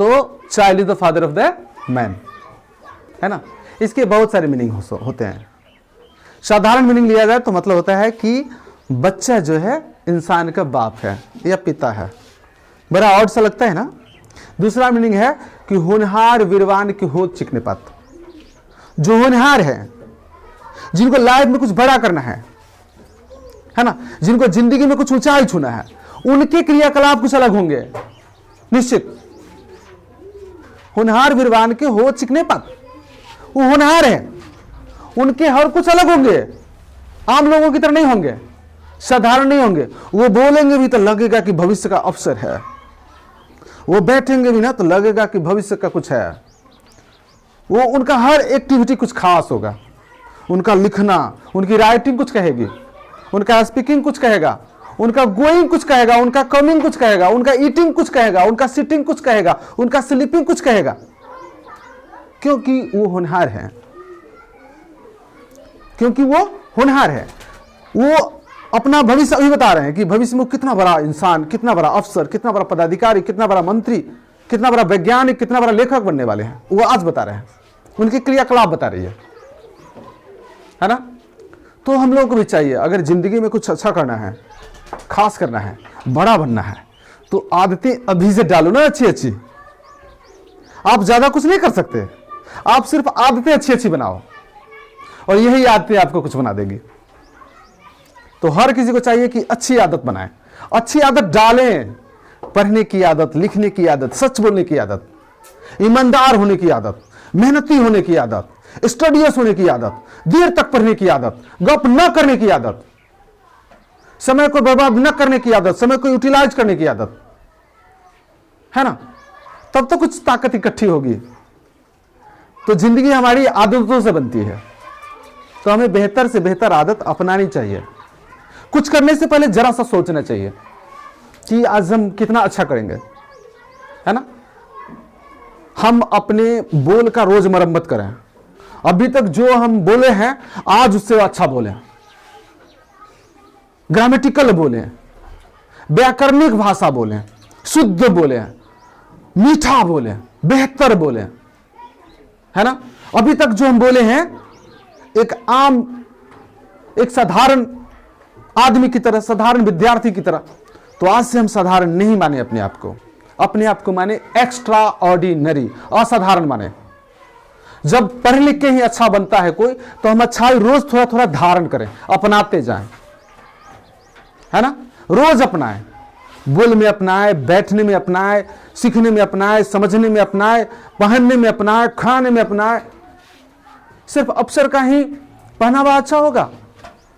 तो child is the father of the man, है ना। इसके बहुत सारे मीनिंग होते हैं। साधारण मीनिंग लिया जाए तो मतलब होता है कि बच्चा जो है इंसान का बाप है या पिता है। बड़ा ऑड सा लगता है ना। दूसरा मीनिंग है कि होनहार वीरवान की होंद चिकने पात। जो होनहार है, जिनको लाइफ में कुछ बड़ा करना है ना, जिनको जिंदगी में कुछ ऊंचाई छूना है, उनके क्रियाकलाप कुछ अलग होंगे निश्चित। होनहार वीरवान के हो चिकने पात, वो होनहार है, उनके हर कुछ अलग होंगे, आम लोगों की तरह नहीं होंगे, साधारण नहीं होंगे। वो बोलेंगे भी तो लगेगा कि भविष्य का अवसर है, वो बैठेंगे भी ना तो लगेगा कि भविष्य का कुछ है। वो उनका हर एक्टिविटी कुछ खास होगा, उनका लिखना, उनकी राइटिंग कुछ कहेगी, उनका स्पीकिंग कुछ कहेगा, उनका गोइंग कुछ कहेगा, उनका कमिंग कुछ कहेगा, उनका ईटिंग कुछ कहेगा, उनका सिटिंग कुछ कहेगा, उनका स्लीपिंग कुछ कहेगा, क्योंकि वो होनहार है। क्योंकि वो होनहार है, वो अपना भविष्य अभी बता रहे हैं कि भविष्य में कितना बड़ा इंसान, कितना बड़ा अफसर, कितना बड़ा पदाधिकारी, कितना बड़ा मंत्री, कितना बड़ा वैज्ञानिक, कितना बड़ा लेखक बनने वाले हैं। वो आज बता रहे हैं, उनके क्रियाकलाप बता रही है ना। तो हम लोगों को भी चाहिए, अगर जिंदगी में कुछ अच्छा करना है, खास करना है, बड़ा बनना है, तो आदतें अभी से डालो ना अच्छी अच्छी। आप ज्यादा कुछ नहीं कर सकते, आप सिर्फ आदतें अच्छी अच्छी बनाओ और यही आदतें आपको कुछ बना देगी। तो हर किसी को चाहिए कि अच्छी आदत बनाए, अच्छी आदत डालें। पढ़ने की आदत, लिखने की आदत, सच बोलने की आदत, ईमानदार होने की आदत, मेहनती होने की आदत, स्टडियस होने की आदत, देर तक पढ़ने की आदत, गप न करने की आदत, समय को बर्बाद न करने की आदत, समय को यूटिलाइज करने की आदत, है ना। तब तो कुछ ताकत इकट्ठी होगी। तो जिंदगी हमारी आदतों से बनती है, तो हमें बेहतर से बेहतर आदत अपनानी चाहिए। कुछ करने से पहले जरा सा सोचना चाहिए कि आज हम कितना अच्छा करेंगे, है ना। हम अपने बोल का रोज मरम्मत करें। अभी तक जो हम बोले हैं आज उससे अच्छा बोले, ग्रामेटिकल बोले, व्याकरणिक भाषा बोले, शुद्ध बोले, मीठा बोले, बेहतर बोले, है ना। अभी तक जो हम बोले हैं एक साधारण आदमी की तरह, साधारण विद्यार्थी की तरह, तो आज से हम साधारण नहीं माने अपने आप को माने एक्स्ट्रा ऑर्डिनरी, असाधारण माने। जब पढ़ लिख के ही अच्छा बनता है कोई, तो हम अच्छाई रोज थोड़ा थोड़ा धारण करें, अपनाते जाएं, है ना। रोज अपनाएं, बोल में अपनाएं, बैठने में अपनाएं, सीखने में अपनाएं, समझने में अपनाएं, पहनने में अपनाएं, खाने में अपनाएं। सिर्फ अफसर का ही पहनावा अच्छा होगा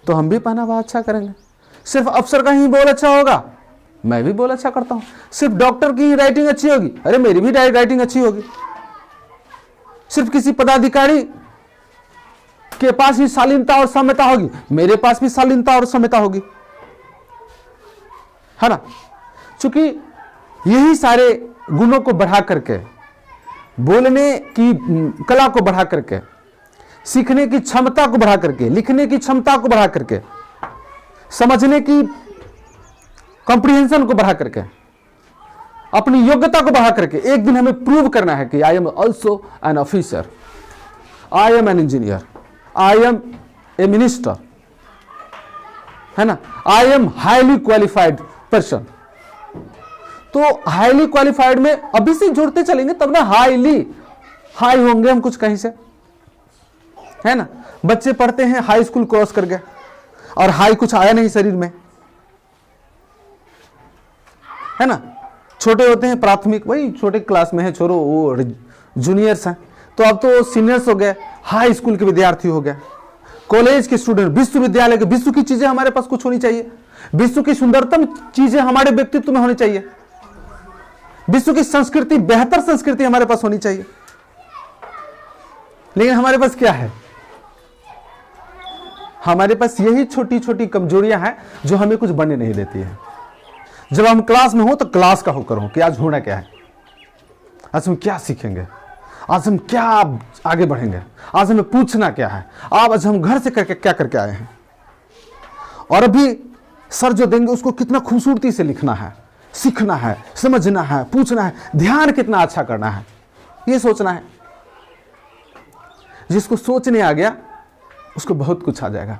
तो हम भी पहनावा अच्छा करेंगे। सिर्फ अफसर का ही बोल अच्छा होगा, मैं भी बोल अच्छा करता हूं। सिर्फ डॉक्टर की ही राइटिंग अच्छी होगी, अरे मेरी भी राइटिंग अच्छी होगी। सिर्फ किसी पदाधिकारी के पास ही शालीनता और सौम्यता होगी, मेरे पास भी शालीनता और सौम्यता होगी, है ना। क्योंकि यही सारे गुणों को बढ़ा करके, बोलने की कला को बढ़ा करके, सीखने की क्षमता को बढ़ा करके, लिखने की क्षमता को बढ़ा करके, समझने की कॉम्प्रिहेंशन को बढ़ा करके, अपनी योग्यता को बढ़ा करके एक दिन हमें प्रूव करना है कि I am also an officer, I am an engineer, I am a minister, है ना, I am highly qualified person. तो हाईली क्वालिफाइड में अभी से जोड़ते चलेंगे तब ना हाई होंगे हम कुछ कहीं से, है ना। बच्चे पढ़ते हैं, हाई स्कूल क्रॉस कर गए और हाई कुछ आया नहीं शरीर में, है ना। छोटे होते हैं प्राथमिक, वही छोटे क्लास में है, छोड़ो वो जूनियर्स हैं, तो अब तो सीनियर्स हो गए, हाई स्कूल के विद्यार्थी हो गए, कॉलेज के स्टूडेंट, विश्वविद्यालय के। विश्व की चीजें हमारे पास कुछ होनी चाहिए, विश्व की सुंदरतम चीजें हमारे व्यक्तित्व में होनी चाहिए, विश्व की संस्कृति, बेहतर संस्कृति हमारे पास होनी चाहिए। लेकिन हमारे पास क्या है? हमारे पास यही छोटी छोटी कमजोरियां हैं जो हमें कुछ बनने नहीं देती है। जब हम क्लास में हो तो क्लास का होकर हो कि आज होना क्या है, आज हम क्या सीखेंगे, आज हम क्या आगे बढ़ेंगे, आज हमें पूछना क्या है, आज हम घर से करके क्या करके आए हैं, और अभी सर जो देंगे उसको कितना खूबसूरती से लिखना है, सीखना है, समझना है, पूछना है, ध्यान कितना अच्छा करना है, ये सोचना है। जिसको सोचने आ गया उसको बहुत कुछ आ जाएगा।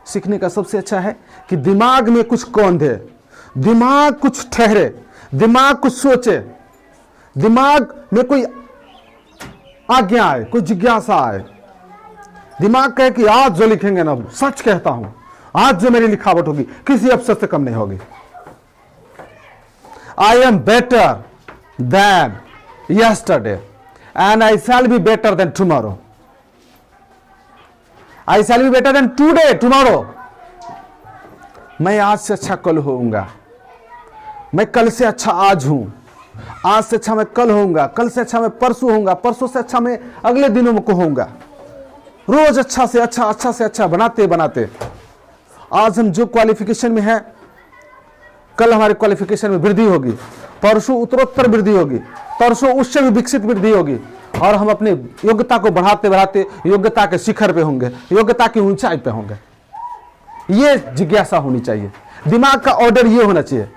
सीखने का सबसे अच्छा है कि दिमाग में कुछ कौंधे, दिमाग कुछ ठहरे, दिमाग कुछ सोचे, दिमाग में कोई आज्ञा आए, कोई जिज्ञासा आए। दिमाग कहे कि आज जो लिखेंगे ना, सच कहता हूं, आज जो मेरी लिखावट होगी किसी अफसर से कम नहीं होगी। I am better than yesterday and I shall be better than tomorrow. I shall be better than today tomorrow. मैं आज से अच्छा कल होऊंगा, मैं कल से अच्छा आज हूं, आज से अच्छा मैं कल होऊंगा, कल से अच्छा मैं परसों होऊंगा, परसों से अच्छा मैं अगले दिनों में होऊंगा। रोज अच्छा से अच्छा, अच्छा से अच्छा बनाते बनाते आज हम जो क्वालिफिकेशन में हैं, कल हमारे क्वालिफिकेशन में वृद्धि होगी, परसों उत्तरोत्तर वृद्धि होगी, परसों उससे भी विकसित वृद्धि होगी, और हम अपनी योग्यता को बढ़ाते बढ़ाते योग्यता के शिखर पे होंगे, योग्यता की ऊंचाई पे होंगे। ये जिज्ञासा होनी चाहिए। दिमाग का ऑर्डर ये होना चाहिए,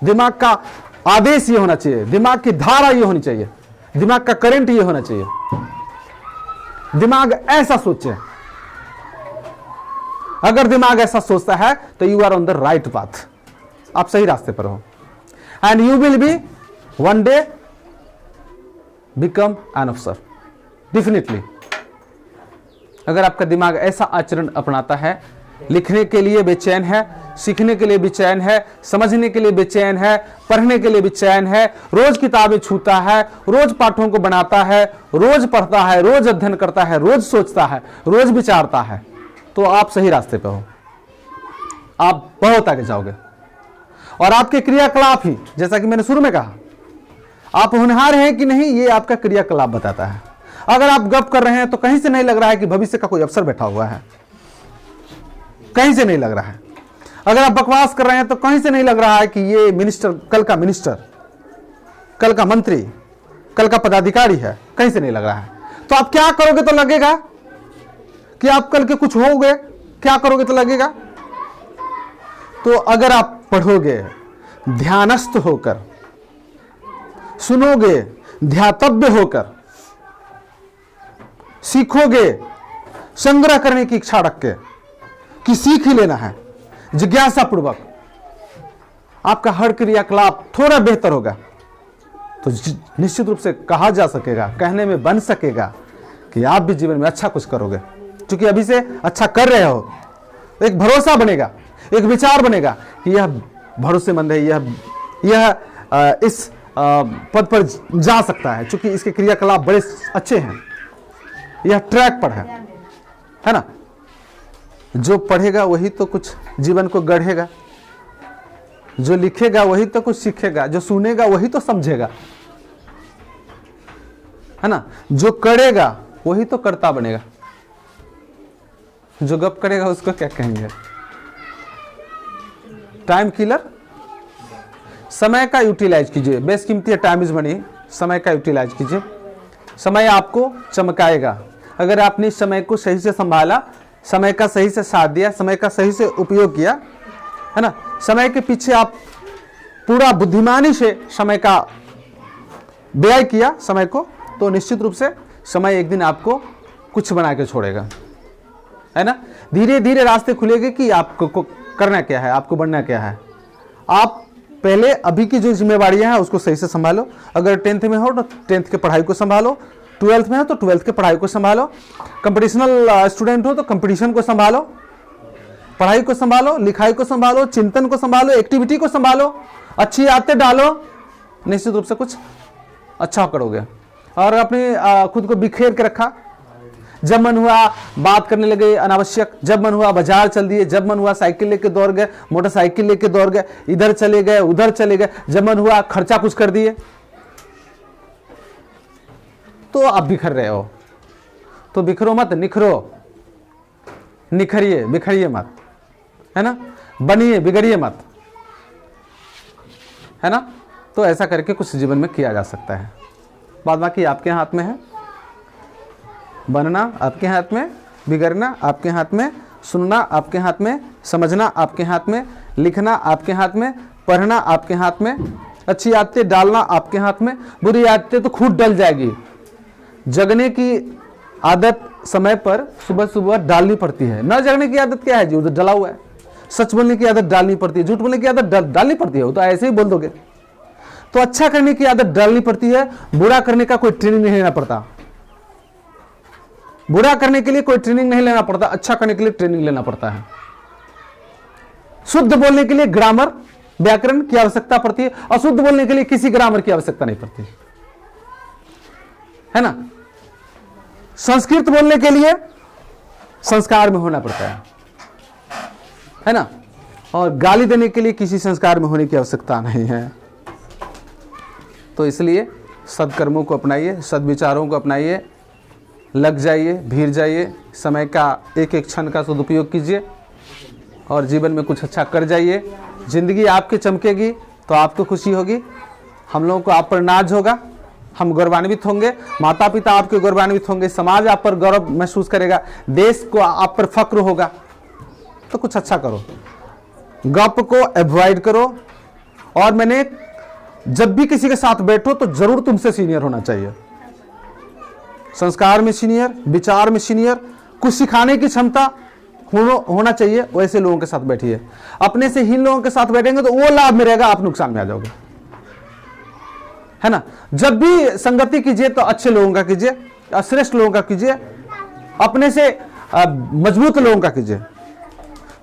दिमाग का आदेश ये होना चाहिए, दिमाग की धारा ये होनी चाहिए, दिमाग का करंट ये होना चाहिए। दिमाग ऐसा सोचे। अगर दिमाग ऐसा सोचता है तो you are on the right path, आप सही रास्ते पर हो, and you will be one day become an अफसर डेफिनेटली। अगर आपका दिमाग ऐसा आचरण अपनाता है, लिखने के लिए बेचैन है, सीखने के लिए बेचैन है, समझने के लिए बेचैन है, पढ़ने के लिए बेचैन है, रोज किताबें छूता है, रोज पाठों को बनाता है, रोज पढ़ता है, रोज अध्ययन करता है, रोज सोचता है, रोज विचारता है, तो आप सही रास्ते पे हो, आप बहुत आगे जाओगे। और आपके क्रियाकलाप ही, जैसा कि मैंने शुरू में कहा, आप होनहार हैं कि नहीं ये आपका क्रियाकलाप बताता है। अगर आप गप कर रहे हैं तो कहीं से नहीं लग रहा है कि भविष्य का कोई अफसर बैठा हुआ है, कहीं से नहीं लग रहा है। अगर आप बकवास कर रहे हैं तो कहीं से नहीं लग रहा है कि ये मिनिस्टर, कल का मिनिस्टर, कल का मंत्री, कल का पदाधिकारी है, कहीं से नहीं लग रहा है। तो आप क्या करोगे तो लगेगा कि आप कल के कुछ होगे, क्या करोगे तो लगेगा। तो अगर आप पढ़ोगे ध्यानस्थ होकर, सुनोगे ध्यातव्य होकर, सीखोगे संग्रह करने की इच्छा रख के कि सीख ही लेना है, जिज्ञासा पूर्वक, आपका हर क्रियाकलाप थोड़ा बेहतर होगा, तो निश्चित रूप से कहा जा सकेगा, कहने में बन सकेगा कि आप भी जीवन में अच्छा कुछ करोगे। क्योंकि अभी से अच्छा कर रहे हो, एक भरोसा बनेगा, एक विचार बनेगा कि यह भरोसेमंद है, यह इस पद पर जा सकता है, क्योंकि इसके क्रियाकलाप बड़े अच्छे हैं, यह ट्रैक पर है ना। जो पढ़ेगा वही तो कुछ जीवन को गढ़ेगा, जो लिखेगा वही तो कुछ सीखेगा, जो सुनेगा वही तो समझेगा, है ना। जो करेगा वही तो कर्ता बनेगा, जो गप करेगा उसको क्या कहेंगे, टाइम किलर। समय का यूटिलाइज कीजिए, बेशकीमती है, टाइम इज मनी। समय का यूटिलाइज कीजिए, समय आपको चमकाएगा। अगर आपने समय को सही से संभाला, समय का सही से साथ दिया, समय का सही से उपयोग किया, है ना, समय के पीछे आप पूरा बुद्धिमानी से समय का व्यय किया समय को, तो निश्चित रूप से समय एक दिन आपको कुछ बना के छोड़ेगा, है ना। धीरे धीरे रास्ते खुलेंगे कि आपको करना क्या है, आपको बनना क्या है। आप पहले अभी की जो जिम्मेवारियां हैं उसको सही से संभालो। अगर 10th में हो तो 10th की पढ़ाई को संभालो, 12th में हो तो 12th की पढ़ाई को संभालो, कंपटीशनल स्टूडेंट हो तो कंपटीशन को संभालो, पढ़ाई को संभालो, लिखाई को संभालो, चिंतन को संभालो, एक्टिविटी को संभालो, अच्छी आदतें डालो, निश्चित रूप से कुछ अच्छा करोगे। और अपने खुद को बिखेर के रखा, जब मन हुआ बात करने लगे अनावश्यक, जब मन हुआ बाजार चल दिए, जब मन हुआ साइकिल लेके दौड़ गए, मोटरसाइकिल लेके दौड़ गए, इधर चले गए उधर चले गए, जब मन हुआ खर्चा कुछ कर दिए, तो आप बिखर रहे हो। तो बिखरो मत, निखरो, निखरिए, बिखरिए मत, है ना, बनिए, बिगड़िए मत, है ना। तो ऐसा करके कुछ जीवन में किया जा सकता है। बाद बाकी आपके हाथ में है, बनना आपके हाथ में, बिगड़ना आपके हाथ में, सुनना आपके हाथ में, समझना आपके हाथ में, लिखना आपके हाथ में, पढ़ना आपके हाथ में, अच्छी आदतें डालना आपके हाथ में, बुरी आदतें तो खुद डल जाएगी। जगने की आदत समय पर सुबह सुबह डालनी पड़ती है। न जगने की आदत क्या है जी, उधर डला हुआ है। सच बोलने की आदत डालनी पड़ती है, झूठ बोलने की आदत डालनी पड़ती है, वो तो ऐसे ही बोल दोगे। तो अच्छा करने की आदत डालनी पड़ती है, बुरा करने का कोई ट्रेनिंग नहीं लेना पड़ता। बुरा करने के लिए कोई ट्रेनिंग नहीं लेना पड़ता, अच्छा करने के लिए ट्रेनिंग लेना पड़ता है। शुद्ध बोलने के लिए ग्रामर, व्याकरण की आवश्यकता पड़ती है, अशुद्ध बोलने के लिए किसी ग्रामर की आवश्यकता नहीं पड़ती, है ना। संस्कृत बोलने के लिए संस्कार में होना पड़ता है ना। और गाली देने के लिए किसी संस्कार में होने की आवश्यकता नहीं है। तो इसलिए सद्कर्मों को अपनाइए, सद्विचारों को अपनाइए, लग जाइए, भीड़ जाइए, समय का एक एक क्षण का सदुपयोग कीजिए और जीवन में कुछ अच्छा कर जाइए। जिंदगी आपकी चमकेगी तो आपको खुशी होगी, हम लोगों को आप पर नाज होगा, हम गौरवान्वित होंगे, माता पिता आपके गौरवान्वित होंगे, समाज आप पर गौरव महसूस करेगा, देश को आप पर फक्र होगा। तो कुछ अच्छा करो, गप को अवॉइड करो। और मैंने जब भी किसी के साथ बैठो तो जरूर तुमसे सीनियर होना चाहिए, संस्कार में सीनियर, विचार में सीनियर, कुछ सिखाने की क्षमता होना चाहिए। वैसे लोगों के साथ बैठिए। अपने से हीन लोगों के साथ बैठेंगे तो वो लाभ में रहेगा, आप नुकसान में आ जाओगे, है ना। जब भी संगति कीजिए तो अच्छे लोगों का कीजिए, श्रेष्ठ लोगों का कीजिए, अपने से मजबूत लोगों का कीजिए।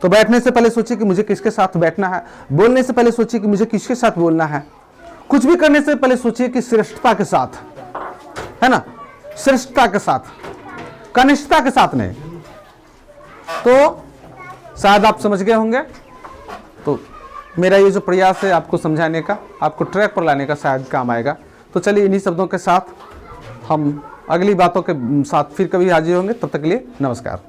तो बैठने से पहले सोचिए कि मुझे किसके साथ बैठना है, बोलने से पहले सोचिए कि मुझे किसके साथ बोलना है, कुछ भी करने से पहले सोचिए कि श्रेष्ठता के साथ, है ना, श्रेष्ठता के साथ, कनिष्ठता के साथ नहीं। तो शायद आप समझ गए होंगे। तो मेरा ये जो प्रयास है आपको समझाने का, आपको ट्रैक पर लाने का शायद काम आएगा। तो चलिए इन्हीं शब्दों के साथ हम अगली बातों के साथ फिर कभी हाजिर होंगे। तब तक के लिए नमस्कार।